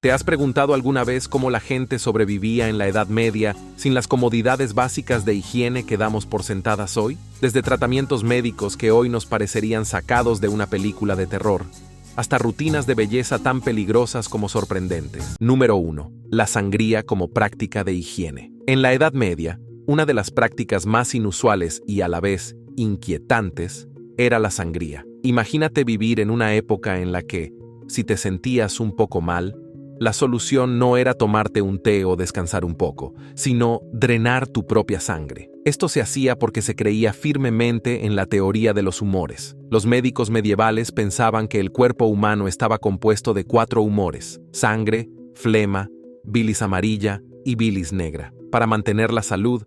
¿Te has preguntado alguna vez cómo la gente sobrevivía en la Edad Media sin las comodidades básicas de higiene que damos por sentadas hoy? Desde tratamientos médicos que hoy nos parecerían sacados de una película de terror, hasta rutinas de belleza tan peligrosas como sorprendentes. Número 1. La sangría como práctica de higiene. En la Edad Media, una de las prácticas más inusuales y a la vez inquietantes era la sangría. Imagínate vivir en una época en la que, si te sentías un poco mal, la solución no era tomarte un té o descansar un poco, sino drenar tu propia sangre. Esto se hacía porque se creía firmemente en la teoría de los humores. Los médicos medievales pensaban que el cuerpo humano estaba compuesto de 4 humores: sangre, flema, bilis amarilla y bilis negra. Para mantener la salud,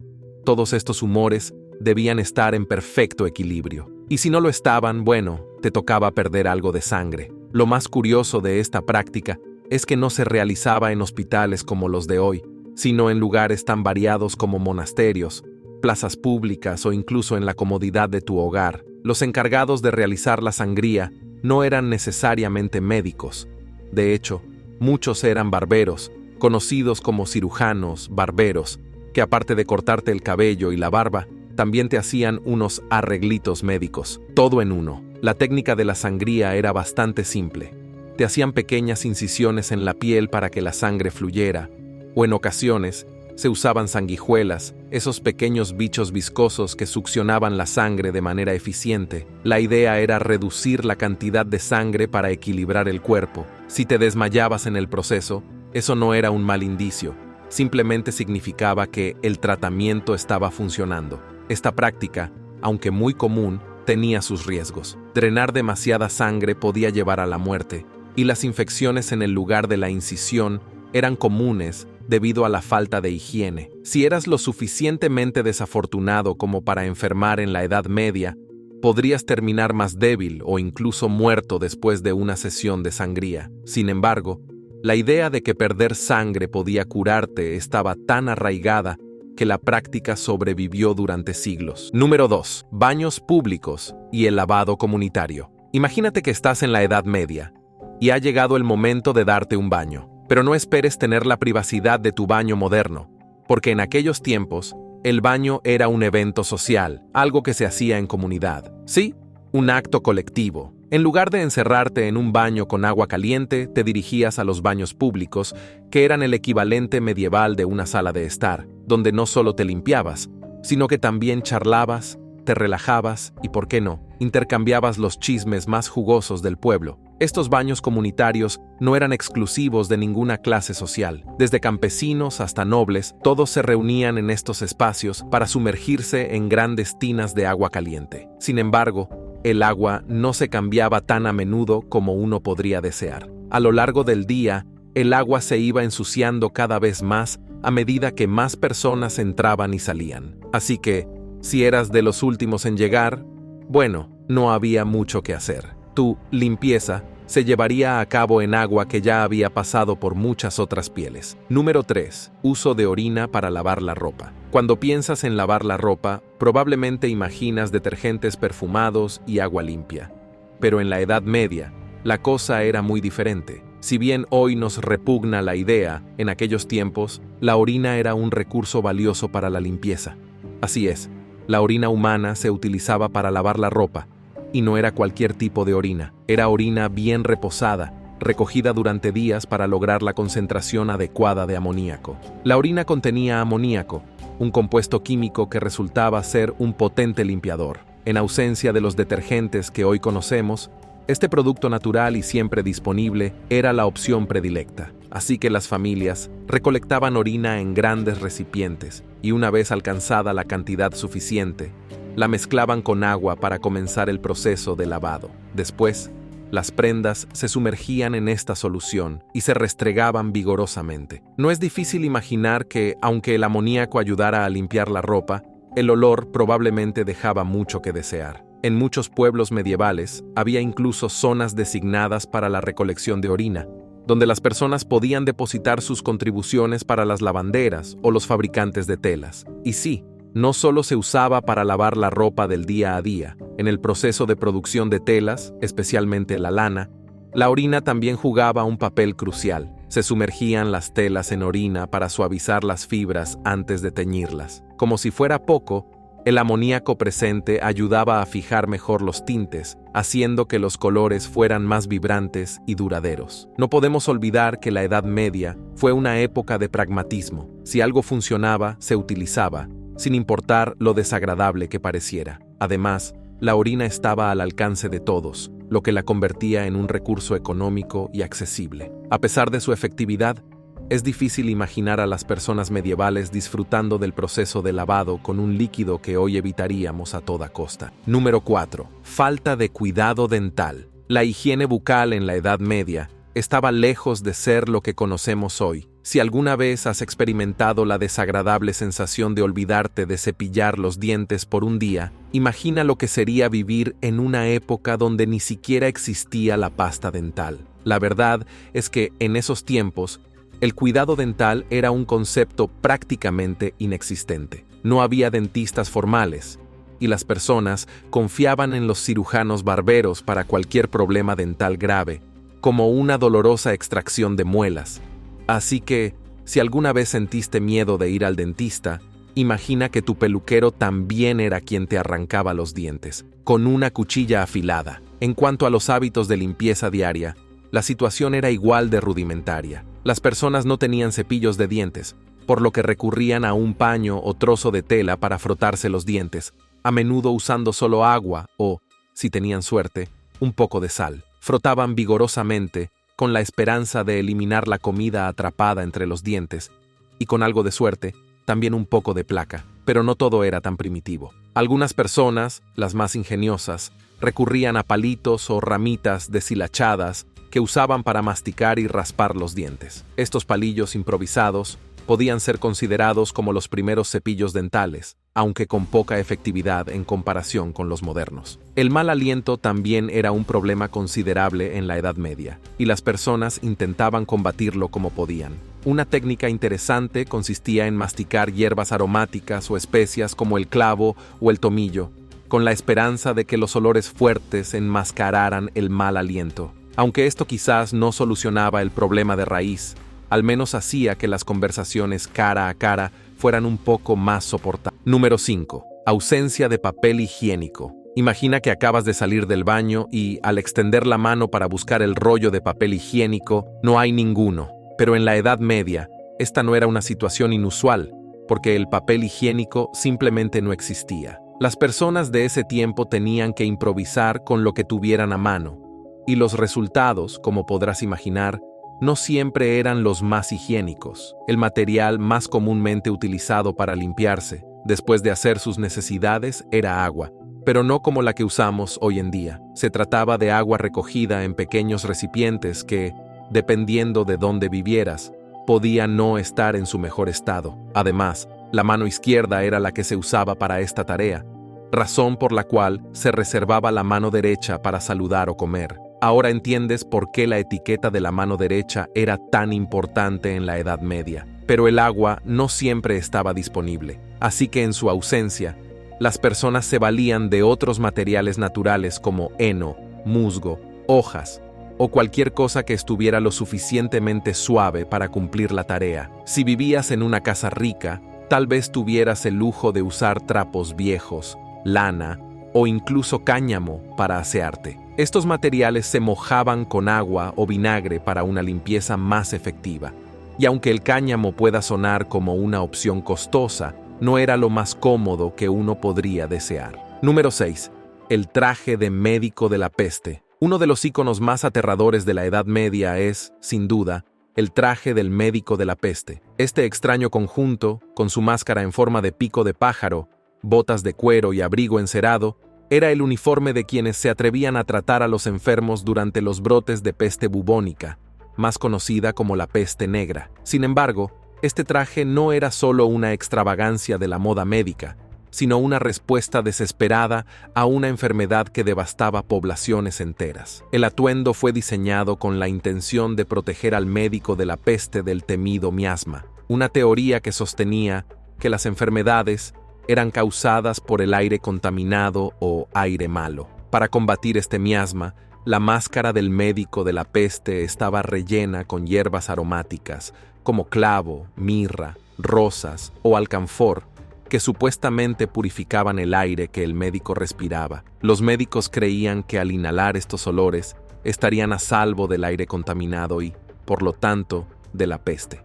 todos estos humores debían estar en perfecto equilibrio. Y si no lo estaban, bueno, te tocaba perder algo de sangre. Lo más curioso de esta práctica es que no se realizaba en hospitales como los de hoy, sino en lugares tan variados como monasterios, plazas públicas o incluso en la comodidad de tu hogar. Los encargados de realizar la sangría no eran necesariamente médicos. De hecho, muchos eran barberos, conocidos como cirujanos, barberos, que aparte de cortarte el cabello y la barba, también te hacían unos arreglitos médicos, todo en uno. La técnica de la sangría era bastante simple. Te hacían pequeñas incisiones en la piel para que la sangre fluyera, o en ocasiones se usaban sanguijuelas, esos pequeños bichos viscosos que succionaban la sangre de manera eficiente. La idea era reducir la cantidad de sangre para equilibrar el cuerpo. Si te desmayabas en el proceso, eso no era un mal indicio, simplemente significaba que el tratamiento estaba funcionando. Esta práctica, aunque muy común, tenía sus riesgos. Drenar demasiada sangre podía llevar a la muerte, y las infecciones en el lugar de la incisión eran comunes debido a la falta de higiene. Si eras lo suficientemente desafortunado como para enfermar en la Edad Media, podrías terminar más débil o incluso muerto después de una sesión de sangría. Sin embargo, la idea de que perder sangre podía curarte estaba tan arraigada que la práctica sobrevivió durante siglos. Número 2. Baños públicos y el lavado comunitario. Imagínate que estás en la Edad Media y ha llegado el momento de darte un baño. Pero no esperes tener la privacidad de tu baño moderno, porque en aquellos tiempos, el baño era un evento social, algo que se hacía en comunidad. Sí, un acto colectivo. En lugar de encerrarte en un baño con agua caliente, te dirigías a los baños públicos, que eran el equivalente medieval de una sala de estar, donde no solo te limpiabas, sino que también charlabas, te relajabas y, ¿por qué no?, intercambiabas los chismes más jugosos del pueblo. Estos baños comunitarios no eran exclusivos de ninguna clase social. Desde campesinos hasta nobles, todos se reunían en estos espacios para sumergirse en grandes tinas de agua caliente. Sin embargo, el agua no se cambiaba tan a menudo como uno podría desear. A lo largo del día, el agua se iba ensuciando cada vez más a medida que más personas entraban y salían. Así que, si eras de los últimos en llegar, bueno, no había mucho que hacer. Tu limpieza se llevaría a cabo en agua que ya había pasado por muchas otras pieles. Número 3. Uso de orina para lavar la ropa. Cuando piensas en lavar la ropa, probablemente imaginas detergentes perfumados y agua limpia. Pero en la Edad Media, la cosa era muy diferente. Si bien hoy nos repugna la idea, en aquellos tiempos, la orina era un recurso valioso para la limpieza. Así es, la orina humana se utilizaba para lavar la ropa, y no era cualquier tipo de orina. Era orina bien reposada, recogida durante días para lograr la concentración adecuada de amoníaco. La orina contenía amoníaco, un compuesto químico que resultaba ser un potente limpiador. En ausencia de los detergentes que hoy conocemos, este producto natural y siempre disponible era la opción predilecta. Así que las familias recolectaban orina en grandes recipientes y una vez alcanzada la cantidad suficiente, la mezclaban con agua para comenzar el proceso de lavado. Después, las prendas se sumergían en esta solución y se restregaban vigorosamente. No es difícil imaginar que, aunque el amoníaco ayudara a limpiar la ropa, el olor probablemente dejaba mucho que desear. En muchos pueblos medievales había incluso zonas designadas para la recolección de orina, donde las personas podían depositar sus contribuciones para las lavanderas o los fabricantes de telas. Y sí, no solo se usaba para lavar la ropa del día a día. En el proceso de producción de telas, especialmente la lana, la orina también jugaba un papel crucial. Se sumergían las telas en orina para suavizar las fibras antes de teñirlas. Como si fuera poco, el amoníaco presente ayudaba a fijar mejor los tintes, haciendo que los colores fueran más vibrantes y duraderos. No podemos olvidar que la Edad Media fue una época de pragmatismo. Si algo funcionaba, se utilizaba, sin importar lo desagradable que pareciera. Además, la orina estaba al alcance de todos, lo que la convertía en un recurso económico y accesible. A pesar de su efectividad, es difícil imaginar a las personas medievales disfrutando del proceso de lavado con un líquido que hoy evitaríamos a toda costa. Número 4. Falta de cuidado dental. La higiene bucal en la Edad Media estaba lejos de ser lo que conocemos hoy. Si alguna vez has experimentado la desagradable sensación de olvidarte de cepillar los dientes por un día, imagina lo que sería vivir en una época donde ni siquiera existía la pasta dental. La verdad es que en esos tiempos, el cuidado dental era un concepto prácticamente inexistente. No había dentistas formales, y las personas confiaban en los cirujanos barberos para cualquier problema dental grave, como una dolorosa extracción de muelas. Así que, si alguna vez sentiste miedo de ir al dentista, imagina que tu peluquero también era quien te arrancaba los dientes, con una cuchilla afilada. En cuanto a los hábitos de limpieza diaria, la situación era igual de rudimentaria. Las personas no tenían cepillos de dientes, por lo que recurrían a un paño o trozo de tela para frotarse los dientes, a menudo usando solo agua o, si tenían suerte, un poco de sal. Frotaban vigorosamente, con la esperanza de eliminar la comida atrapada entre los dientes, y con algo de suerte, también un poco de placa. Pero no todo era tan primitivo. Algunas personas, las más ingeniosas, recurrían a palitos o ramitas deshilachadas que usaban para masticar y raspar los dientes. Estos palillos improvisados podían ser considerados como los primeros cepillos dentales, aunque con poca efectividad en comparación con los modernos. El mal aliento también era un problema considerable en la Edad Media, y las personas intentaban combatirlo como podían. Una técnica interesante consistía en masticar hierbas aromáticas o especias como el clavo o el tomillo, con la esperanza de que los olores fuertes enmascararan el mal aliento. Aunque esto quizás no solucionaba el problema de raíz, al menos hacía que las conversaciones cara a cara fueran un poco más soportables. Número 5. Ausencia de papel higiénico. Imagina que acabas de salir del baño y, al extender la mano para buscar el rollo de papel higiénico, no hay ninguno. Pero en la Edad Media, esta no era una situación inusual, porque el papel higiénico simplemente no existía. Las personas de ese tiempo tenían que improvisar con lo que tuvieran a mano, y los resultados, como podrás imaginar, no siempre eran los más higiénicos. El material más comúnmente utilizado para limpiarse, después de hacer sus necesidades, era agua, pero no como la que usamos hoy en día. Se trataba de agua recogida en pequeños recipientes que, dependiendo de dónde vivieras, podía no estar en su mejor estado. Además, la mano izquierda era la que se usaba para esta tarea, razón por la cual se reservaba la mano derecha para saludar o comer. Ahora entiendes por qué la etiqueta de la mano derecha era tan importante en la Edad Media. Pero el agua no siempre estaba disponible, así que en su ausencia, las personas se valían de otros materiales naturales como heno, musgo, hojas o cualquier cosa que estuviera lo suficientemente suave para cumplir la tarea. Si vivías en una casa rica, tal vez tuvieras el lujo de usar trapos viejos, lana o incluso cáñamo para asearte. Estos materiales se mojaban con agua o vinagre para una limpieza más efectiva. Y aunque el cáñamo pueda sonar como una opción costosa, no era lo más cómodo que uno podría desear. Número 6. El traje de médico de la peste. Uno de los íconos más aterradores de la Edad Media es, sin duda, el traje del médico de la peste. Este extraño conjunto, con su máscara en forma de pico de pájaro, botas de cuero y abrigo encerado, era el uniforme de quienes se atrevían a tratar a los enfermos durante los brotes de peste bubónica, más conocida como la peste negra. Sin embargo, este traje no era solo una extravagancia de la moda médica, sino una respuesta desesperada a una enfermedad que devastaba poblaciones enteras. El atuendo fue diseñado con la intención de proteger al médico de la peste del temido miasma, una teoría que sostenía que las enfermedades eran causadas por el aire contaminado o aire malo. Para combatir este miasma, La máscara del médico de la peste estaba rellena con hierbas aromáticas, como clavo, mirra, rosas o alcanfor, que supuestamente purificaban el aire que el médico respiraba. Los médicos creían que al inhalar estos olores estarían a salvo del aire contaminado y, por lo tanto, de la peste.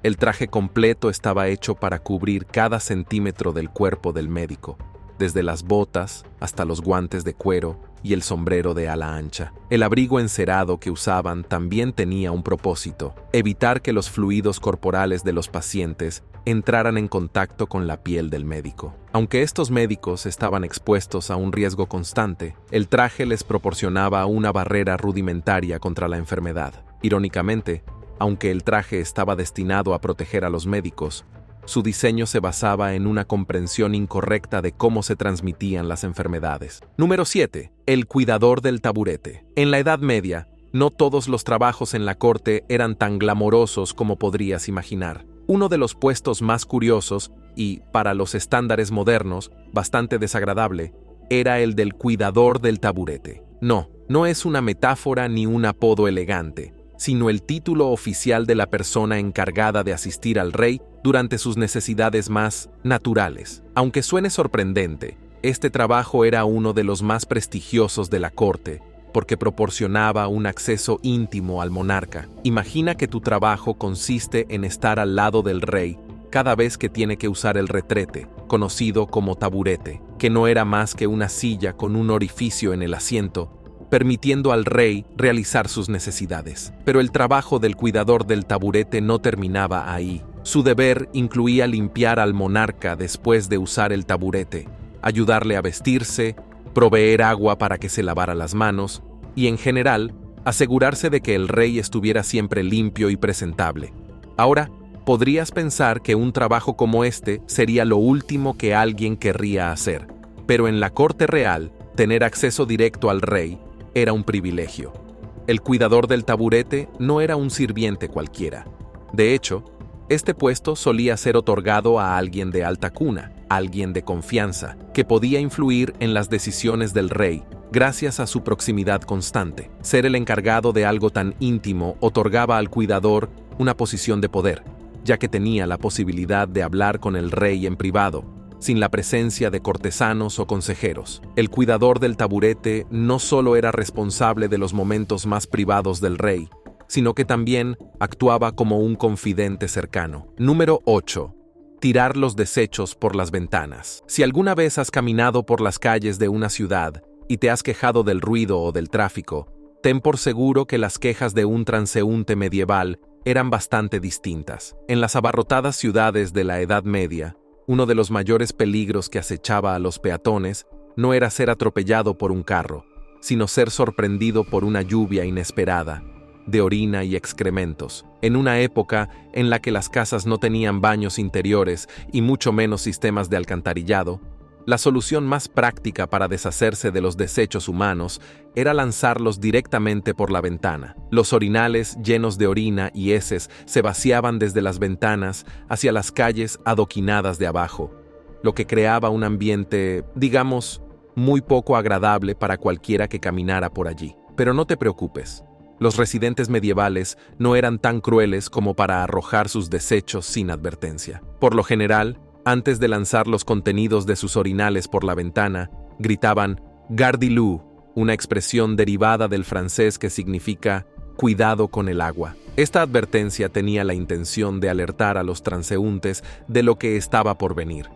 El traje completo estaba hecho para cubrir cada centímetro del cuerpo del médico, desde las botas hasta los guantes de cuero y el sombrero de ala ancha. El abrigo encerado que usaban también tenía un propósito: evitar que los fluidos corporales de los pacientes entraran en contacto con la piel del médico. Aunque estos médicos estaban expuestos a un riesgo constante, el traje les proporcionaba una barrera rudimentaria contra la enfermedad. Irónicamente, aunque el traje estaba destinado a proteger a los médicos, su diseño se basaba en una comprensión incorrecta de cómo se transmitían las enfermedades. Número 7. El cuidador del taburete. En la Edad Media, no todos los trabajos en la corte eran tan glamorosos como podrías imaginar. Uno de los puestos más curiosos y, para los estándares modernos, bastante desagradable, era el del cuidador del taburete. No es una metáfora ni un apodo elegante, sino el título oficial de la persona encargada de asistir al rey durante sus necesidades más naturales. Aunque suene sorprendente, este trabajo era uno de los más prestigiosos de la corte, porque proporcionaba un acceso íntimo al monarca. Imagina que tu trabajo consiste en estar al lado del rey cada vez que tiene que usar el retrete, conocido como taburete, que no era más que una silla con un orificio en el asiento, permitiendo al rey realizar sus necesidades. Pero el trabajo del cuidador del taburete no terminaba ahí. Su deber incluía limpiar al monarca después de usar el taburete, ayudarle a vestirse, proveer agua para que se lavara las manos y, en general, asegurarse de que el rey estuviera siempre limpio y presentable. Ahora, podrías pensar que un trabajo como este sería lo último que alguien querría hacer, pero en la corte real, tener acceso directo al rey era un privilegio. El cuidador del taburete no era un sirviente cualquiera. De hecho, este puesto solía ser otorgado a alguien de alta cuna, alguien de confianza, que podía influir en las decisiones del rey gracias a su proximidad constante. Ser el encargado de algo tan íntimo otorgaba al cuidador una posición de poder, ya que tenía la posibilidad de hablar con el rey en privado, sin la presencia de cortesanos o consejeros. El cuidador del taburete no solo era responsable de los momentos más privados del rey, sino que también actuaba como un confidente cercano. Número 8. Tirar los desechos por las ventanas. Si alguna vez has caminado por las calles de una ciudad y te has quejado del ruido o del tráfico, ten por seguro que las quejas de un transeúnte medieval eran bastante distintas. En las abarrotadas ciudades de la Edad Media, uno de los mayores peligros que acechaba a los peatones no era ser atropellado por un carro, sino ser sorprendido por una lluvia inesperada, de orina y excrementos. En una época en la que las casas no tenían baños interiores y mucho menos sistemas de alcantarillado, la solución más práctica para deshacerse de los desechos humanos era lanzarlos directamente por la ventana. Los orinales llenos de orina y heces se vaciaban desde las ventanas hacia las calles adoquinadas de abajo, lo que creaba un ambiente, digamos, muy poco agradable para cualquiera que caminara por allí. Pero no te preocupes, los residentes medievales no eran tan crueles como para arrojar sus desechos sin advertencia. Por lo general, antes de lanzar los contenidos de sus orinales por la ventana, gritaban «Gardez-l'eau», una expresión derivada del francés que significa «cuidado con el agua». Esta advertencia tenía la intención de alertar a los transeúntes de lo que estaba por venir.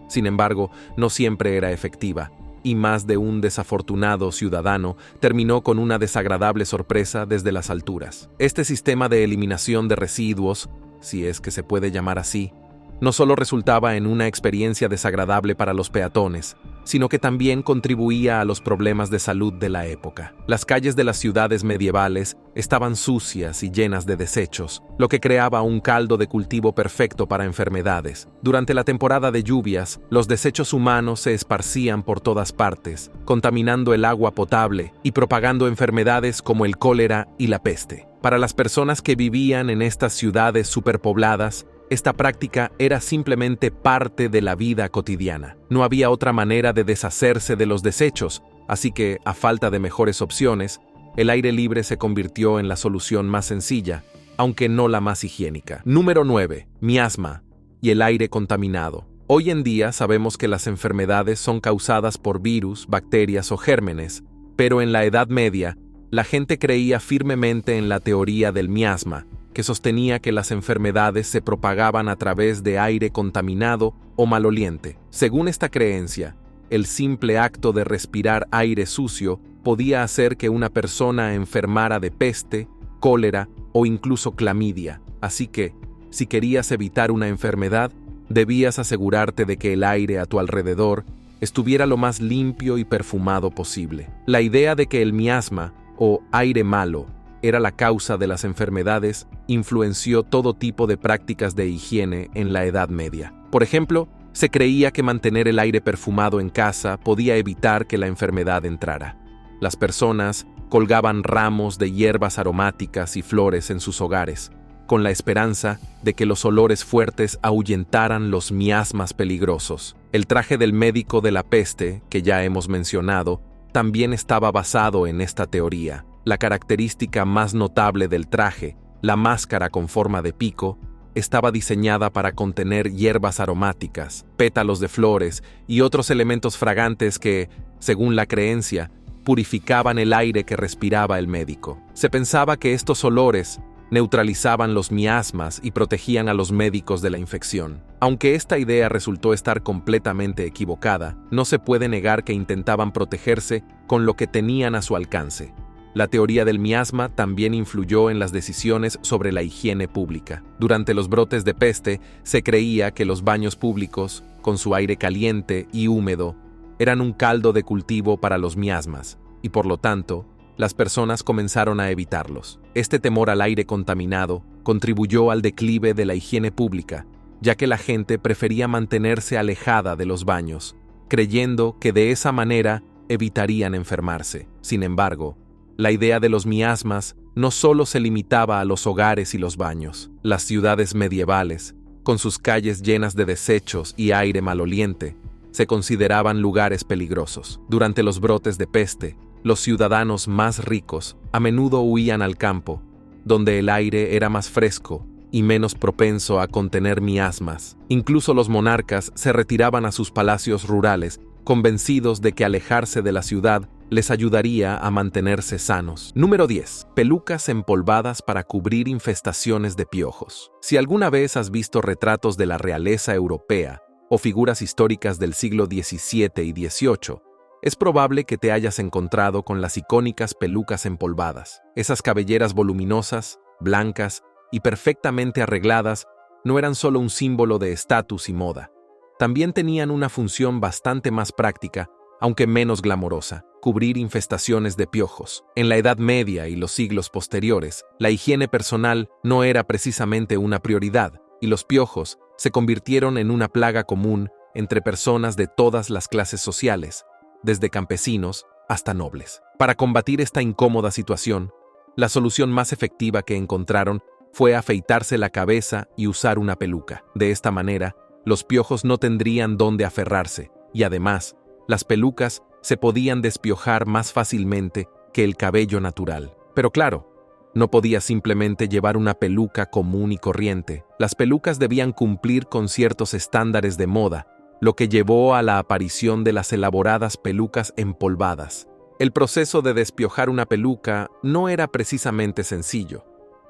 Sin embargo, no siempre era efectiva, y más de un desafortunado ciudadano terminó con una desagradable sorpresa desde las alturas. Este sistema de eliminación de residuos, si es que se puede llamar así, no solo resultaba en una experiencia desagradable para los peatones, sino que también contribuía a los problemas de salud de la época. Las calles de las ciudades medievales estaban sucias y llenas de desechos, lo que creaba un caldo de cultivo perfecto para enfermedades. Durante la temporada de lluvias, los desechos humanos se esparcían por todas partes, contaminando el agua potable y propagando enfermedades como el cólera y la peste. Para las personas que vivían en estas ciudades superpobladas, esta práctica era simplemente parte de la vida cotidiana. No había otra manera de deshacerse de los desechos, así que, a falta de mejores opciones, el aire libre se convirtió en la solución más sencilla, aunque no la más higiénica. Número 9. Miasma y el aire contaminado. Hoy en día sabemos que las enfermedades son causadas por virus, bacterias o gérmenes, pero en la Edad Media, la gente creía firmemente en la teoría del miasma, que sostenía que las enfermedades se propagaban a través de aire contaminado o maloliente. Según esta creencia, el simple acto de respirar aire sucio podía hacer que una persona enfermara de peste, cólera o incluso clamidia. Así que, si querías evitar una enfermedad, debías asegurarte de que el aire a tu alrededor estuviera lo más limpio y perfumado posible. La idea de que el miasma, o aire malo, era la causa de las enfermedades influenció todo tipo de prácticas de higiene en la Edad Media. Por ejemplo, se creía que mantener el aire perfumado en casa podía evitar que la enfermedad entrara. Las personas colgaban ramos de hierbas aromáticas y flores en sus hogares, con la esperanza de que los olores fuertes ahuyentaran los miasmas peligrosos. El traje del médico de la peste, que ya hemos mencionado, también estaba basado en esta teoría. La característica más notable del traje, la máscara con forma de pico, estaba diseñada para contener hierbas aromáticas, pétalos de flores y otros elementos fragantes que, según la creencia, purificaban el aire que respiraba el médico. Se pensaba que estos olores neutralizaban los miasmas y protegían a los médicos de la infección. Aunque esta idea resultó estar completamente equivocada, no se puede negar que intentaban protegerse con lo que tenían a su alcance. La teoría del miasma también influyó en las decisiones sobre la higiene pública. Durante los brotes de peste, se creía que los baños públicos, con su aire caliente y húmedo, eran un caldo de cultivo para los miasmas, y por lo tanto, las personas comenzaron a evitarlos. Este temor al aire contaminado contribuyó al declive de la higiene pública, ya que la gente prefería mantenerse alejada de los baños, creyendo que de esa manera evitarían enfermarse. Sin embargo, la idea de los miasmas no solo se limitaba a los hogares y los baños. Las ciudades medievales, con sus calles llenas de desechos y aire maloliente, se consideraban lugares peligrosos. Durante los brotes de peste, los ciudadanos más ricos a menudo huían al campo, donde el aire era más fresco y menos propenso a contener miasmas. Incluso los monarcas se retiraban a sus palacios rurales, convencidos de que alejarse de la ciudad les ayudaría a mantenerse sanos. Número 10. Pelucas empolvadas para cubrir infestaciones de piojos. Si alguna vez has visto retratos de la realeza europea o figuras históricas del siglo XVII y XVIII, es probable que te hayas encontrado con las icónicas pelucas empolvadas. Esas cabelleras voluminosas, blancas y perfectamente arregladas no eran solo un símbolo de estatus y moda. También tenían una función bastante más práctica, aunque menos glamorosa: cubrir infestaciones de piojos. En la Edad Media y los siglos posteriores, la higiene personal no era precisamente una prioridad, y los piojos se convirtieron en una plaga común entre personas de todas las clases sociales, desde campesinos hasta nobles. Para combatir esta incómoda situación, la solución más efectiva que encontraron fue afeitarse la cabeza y usar una peluca. De esta manera, los piojos no tendrían dónde aferrarse, y además, las pelucas se podían despiojar más fácilmente que el cabello natural. Pero claro, no podía simplemente llevar una peluca común y corriente. Las pelucas debían cumplir con ciertos estándares de moda, lo que llevó a la aparición de las elaboradas pelucas empolvadas. El proceso de despiojar una peluca no era precisamente sencillo.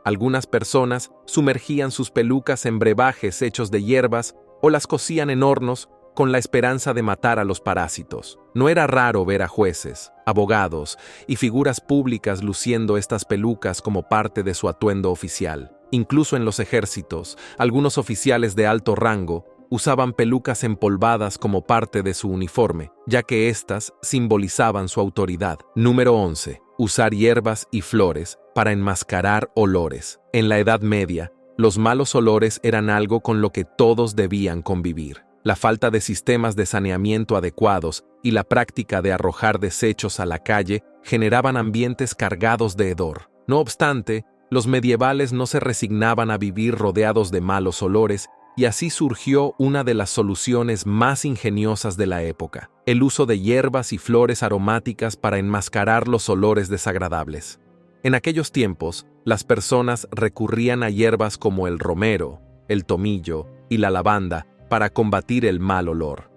Algunas personas sumergían sus pelucas en brebajes hechos de hierbas o las cocían en hornos con la esperanza de matar a los parásitos. No era raro ver a jueces, abogados y figuras públicas luciendo estas pelucas como parte de su atuendo oficial. Incluso en los ejércitos, algunos oficiales de alto rango usaban pelucas empolvadas como parte de su uniforme, ya que éstas simbolizaban su autoridad. Número 11. Usar hierbas y flores para enmascarar olores. En la Edad Media, los malos olores eran algo con lo que todos debían convivir. La falta de sistemas de saneamiento adecuados y la práctica de arrojar desechos a la calle generaban ambientes cargados de hedor. No obstante, los medievales no se resignaban a vivir rodeados de malos olores y así surgió una de las soluciones más ingeniosas de la época: el uso de hierbas y flores aromáticas para enmascarar los olores desagradables. En aquellos tiempos, las personas recurrían a hierbas como el romero, el tomillo y la lavanda para combatir el mal olor.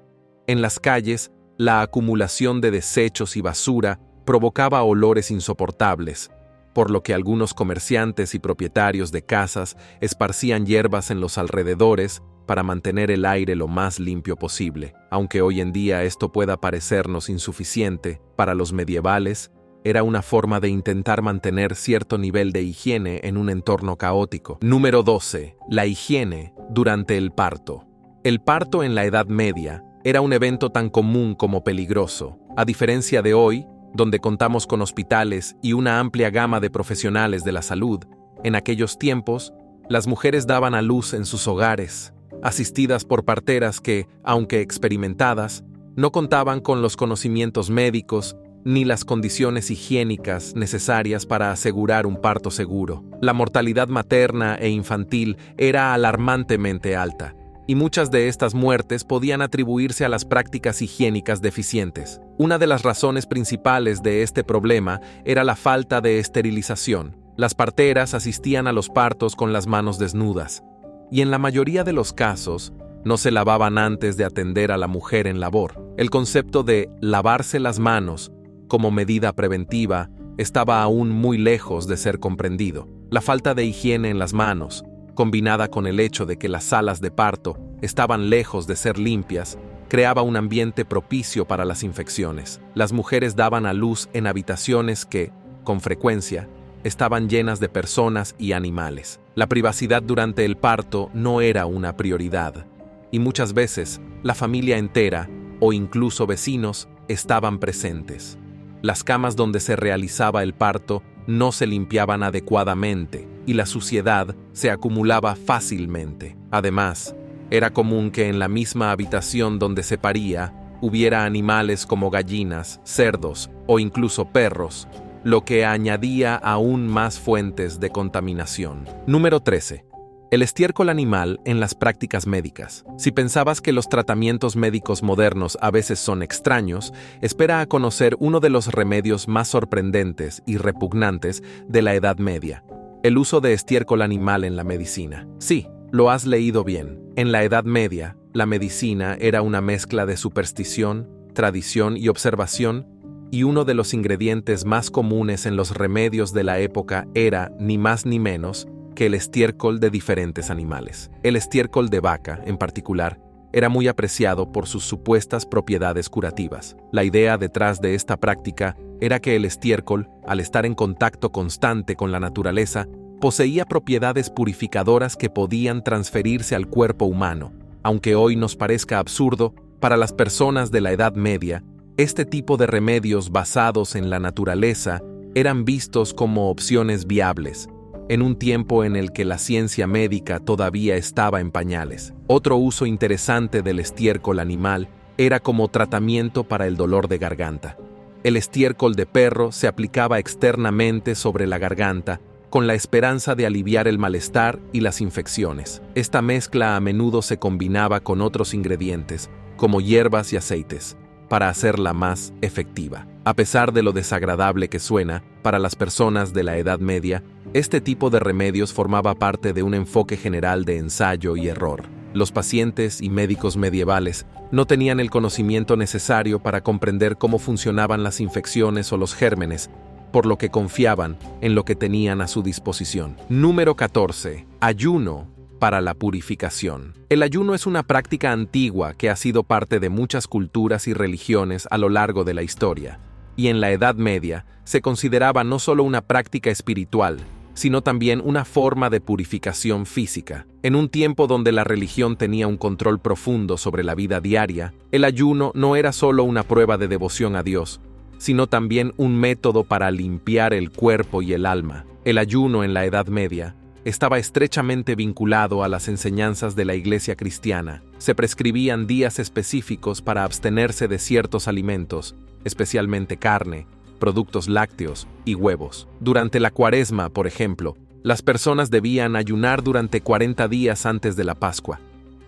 En las calles, la acumulación de desechos y basura provocaba olores insoportables, por lo que algunos comerciantes y propietarios de casas esparcían hierbas en los alrededores para mantener el aire lo más limpio posible. Aunque hoy en día esto pueda parecernos insuficiente, para los medievales era una forma de intentar mantener cierto nivel de higiene en un entorno caótico. Número 12. La higiene durante el parto. El parto en la Edad Media era un evento tan común como peligroso. A diferencia de hoy, donde contamos con hospitales y una amplia gama de profesionales de la salud, en aquellos tiempos, las mujeres daban a luz en sus hogares, asistidas por parteras que, aunque experimentadas, no contaban con los conocimientos médicos ni las condiciones higiénicas necesarias para asegurar un parto seguro. La mortalidad materna e infantil era alarmantemente alta, y muchas de estas muertes podían atribuirse a las prácticas higiénicas deficientes. Una de las razones principales de este problema era la falta de esterilización. Las parteras asistían a los partos con las manos desnudas, y en la mayoría de los casos, no se lavaban antes de atender a la mujer en labor. El concepto de lavarse las manos como medida preventiva estaba aún muy lejos de ser comprendido. La falta de higiene en las manos, combinada con el hecho de que las salas de parto estaban lejos de ser limpias, creaba un ambiente propicio para las infecciones. Las mujeres daban a luz en habitaciones que, con frecuencia, estaban llenas de personas y animales. La privacidad durante el parto no era una prioridad, y muchas veces la familia entera, o incluso vecinos, estaban presentes. Las camas donde se realizaba el parto no se limpiaban adecuadamente y la suciedad se acumulaba fácilmente. Además, era común que en la misma habitación donde se paría hubiera animales como gallinas, cerdos o incluso perros, lo que añadía aún más fuentes de contaminación. Número 13. El estiércol animal en las prácticas médicas. Si pensabas que los tratamientos médicos modernos a veces son extraños, espera a conocer uno de los remedios más sorprendentes y repugnantes de la Edad Media: el uso de estiércol animal en la medicina. Sí, lo has leído bien. En la Edad Media, la medicina era una mezcla de superstición, tradición y observación, y uno de los ingredientes más comunes en los remedios de la época era, ni más ni menos, que el estiércol de diferentes animales. El estiércol de vaca, en particular, era muy apreciado por sus supuestas propiedades curativas. La idea detrás de esta práctica era que el estiércol, al estar en contacto constante con la naturaleza, poseía propiedades purificadoras que podían transferirse al cuerpo humano. Aunque hoy nos parezca absurdo, para las personas de la Edad Media, este tipo de remedios basados en la naturaleza eran vistos como opciones viables, en un tiempo en el que la ciencia médica todavía estaba en pañales. Otro uso interesante del estiércol animal era como tratamiento para el dolor de garganta. El estiércol de perro se aplicaba externamente sobre la garganta con la esperanza de aliviar el malestar y las infecciones. Esta mezcla a menudo se combinaba con otros ingredientes, como hierbas y aceites, para hacerla más efectiva. A pesar de lo desagradable que suena, para las personas de la Edad Media, este tipo de remedios formaba parte de un enfoque general de ensayo y error. Los pacientes y médicos medievales no tenían el conocimiento necesario para comprender cómo funcionaban las infecciones o los gérmenes, por lo que confiaban en lo que tenían a su disposición. Número 14. Ayuno para la purificación. El ayuno es una práctica antigua que ha sido parte de muchas culturas y religiones a lo largo de la historia, y en la Edad Media se consideraba no solo una práctica espiritual, sino también una forma de purificación física. En un tiempo donde la religión tenía un control profundo sobre la vida diaria, el ayuno no era solo una prueba de devoción a Dios, sino también un método para limpiar el cuerpo y el alma. El ayuno en la Edad Media estaba estrechamente vinculado a las enseñanzas de la Iglesia cristiana. Se prescribían días específicos para abstenerse de ciertos alimentos, especialmente carne, productos lácteos y huevos. Durante la Cuaresma, por ejemplo, las personas debían ayunar durante 40 días antes de la Pascua.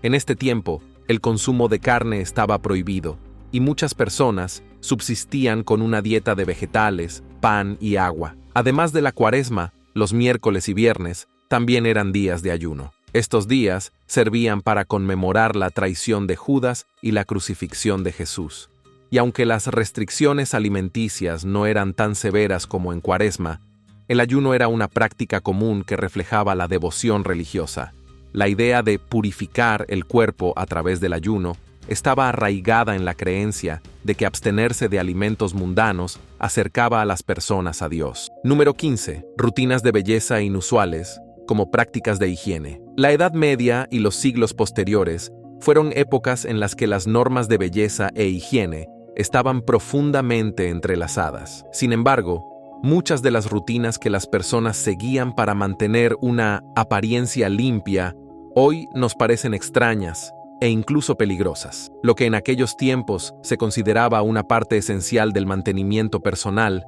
En este tiempo, el consumo de carne estaba prohibido, y muchas personas subsistían con una dieta de vegetales, pan y agua. Además de la Cuaresma, los miércoles y viernes también eran días de ayuno. Estos días servían para conmemorar la traición de Judas y la crucifixión de Jesús. Y aunque las restricciones alimenticias no eran tan severas como en Cuaresma, el ayuno era una práctica común que reflejaba la devoción religiosa. La idea de purificar el cuerpo a través del ayuno estaba arraigada en la creencia de que abstenerse de alimentos mundanos acercaba a las personas a Dios. Número 15. Rutinas de belleza inusuales como prácticas de higiene. La Edad Media y los siglos posteriores fueron épocas en las que las normas de belleza e higiene estaban profundamente entrelazadas. Sin embargo, muchas de las rutinas que las personas seguían para mantener una apariencia limpia hoy nos parecen extrañas e incluso peligrosas. Lo que en aquellos tiempos se consideraba una parte esencial del mantenimiento personal,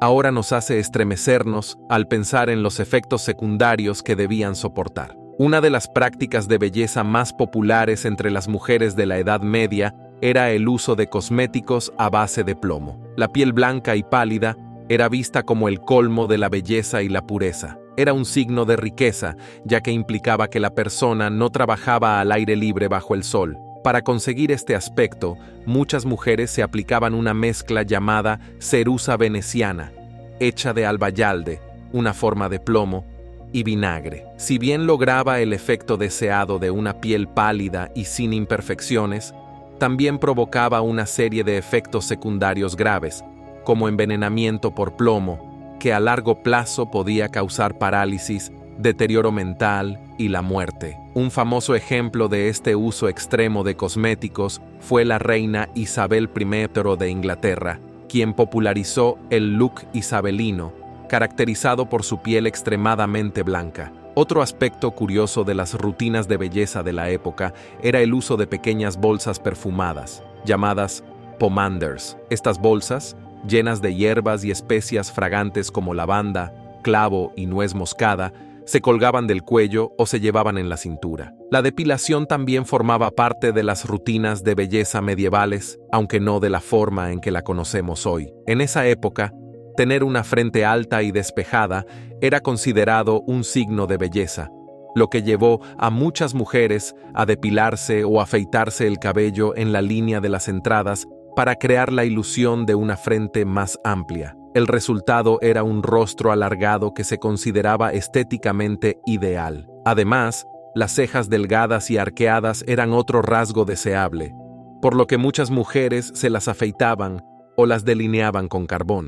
ahora nos hace estremecernos al pensar en los efectos secundarios que debían soportar. Una de las prácticas de belleza más populares entre las mujeres de la Edad Media era el uso de cosméticos a base de plomo. La piel blanca y pálida era vista como el colmo de la belleza y la pureza. Era un signo de riqueza, ya que implicaba que la persona no trabajaba al aire libre bajo el sol. Para conseguir este aspecto, muchas mujeres se aplicaban una mezcla llamada cerusa veneciana, hecha de albayalde, una forma de plomo, y vinagre. Si bien lograba el efecto deseado de una piel pálida y sin imperfecciones, también provocaba una serie de efectos secundarios graves, como envenenamiento por plomo, que a largo plazo podía causar parálisis, deterioro mental y la muerte. Un famoso ejemplo de este uso extremo de cosméticos fue la reina Isabel I de Inglaterra, quien popularizó el look isabelino, caracterizado por su piel extremadamente blanca. Otro aspecto curioso de las rutinas de belleza de la época era el uso de pequeñas bolsas perfumadas, llamadas pomanders. Estas bolsas, llenas de hierbas y especias fragantes como lavanda, clavo y nuez moscada, se colgaban del cuello o se llevaban en la cintura. La depilación también formaba parte de las rutinas de belleza medievales, aunque no de la forma en que la conocemos hoy. En esa época, tener una frente alta y despejada era considerado un signo de belleza, lo que llevó a muchas mujeres a depilarse o afeitarse el cabello en la línea de las entradas para crear la ilusión de una frente más amplia. El resultado era un rostro alargado que se consideraba estéticamente ideal. Además, las cejas delgadas y arqueadas eran otro rasgo deseable, por lo que muchas mujeres se las afeitaban o las delineaban con carbón.